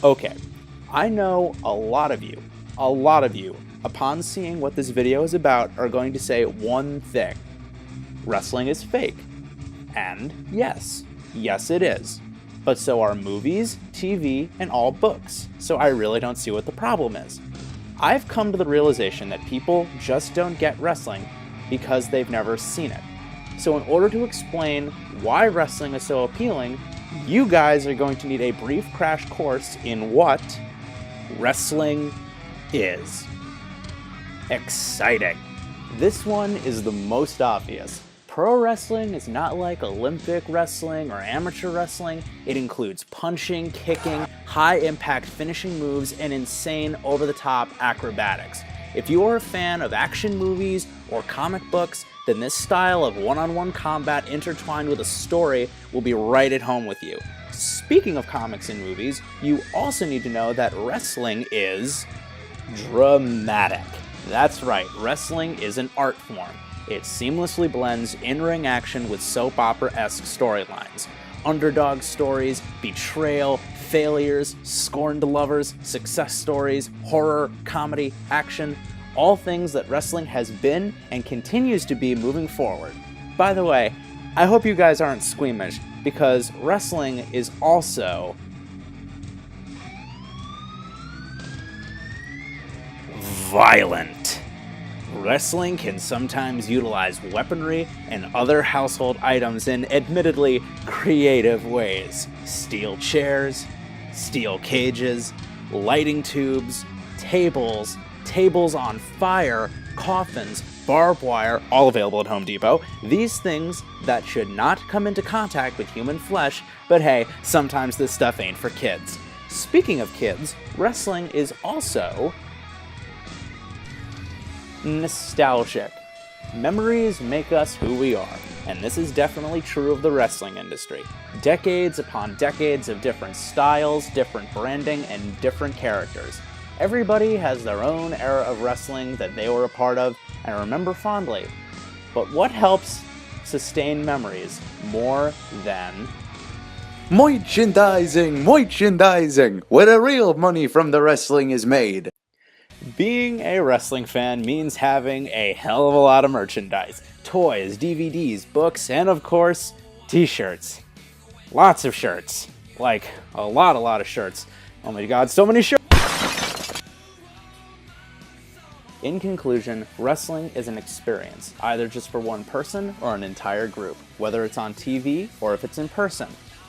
Okay, I know a lot of you, upon seeing what this video is about, are going to say one thing. Wrestling is fake. And yes it is. But so are movies, TV, and all books, so I really don't see what the problem is. I've come to the realization that people just don't get wrestling because they've never seen it. So in order to explain why wrestling is so appealing, you guys are going to need a brief crash course in what wrestling is. Exciting. This one is the most obvious. Pro wrestling is not like Olympic wrestling or amateur wrestling. It includes punching, kicking, high-impact finishing moves, and insane over-the-top acrobatics. If you are a fan of action movies or comic books, then this style of one-on-one combat intertwined with a story will be right at home with you. Speaking of comics and movies, you also need to know that wrestling is dramatic. That's right, wrestling is an art form. It seamlessly blends in-ring action with soap opera-esque storylines. Underdog stories, betrayal, failures, scorned lovers, success stories, horror, comedy, action, all things that wrestling has been and continues to be moving forward. By the way, I hope you guys aren't squeamish, because wrestling is also violent. Wrestling can sometimes utilize weaponry and other household items in admittedly creative ways. Steel chairs, steel cages, lighting tubes, tables on fire, coffins, barbed wire, all available at Home Depot. These things that should not come into contact with human flesh, but hey, sometimes this stuff ain't for kids. Speaking of kids, wrestling is also nostalgic. Memories make us who we are, and this is definitely true of the wrestling industry. Decades upon decades of different styles, different branding, and different characters. Everybody has their own era of wrestling that they were a part of and remember fondly. But what helps sustain memories more than merchandising, where the real money from the wrestling is made? Being a wrestling fan means having a hell of a lot of merchandise. Toys, DVDs, books, and of course, t-shirts. Lots of shirts. Like, a lot of shirts. Oh my god, so many shirts! In conclusion, wrestling is an experience, either just for one person or an entire group, whether it's on TV or if it's in person.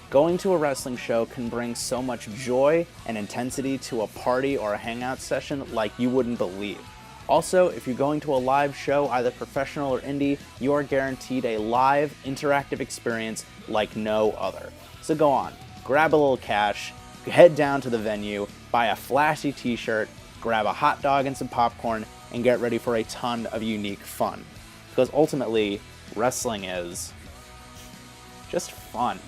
Going to a wrestling show can bring so much joy and intensity to a party or a hangout session like you wouldn't believe. Also, if you're going to a live show, either professional or indie, you are guaranteed a live, interactive experience like no other. So go on, grab a little cash, head down to the venue, buy a flashy t-shirt, grab a hot dog and some popcorn, and get ready for a ton of unique fun. Because ultimately, wrestling is just fun.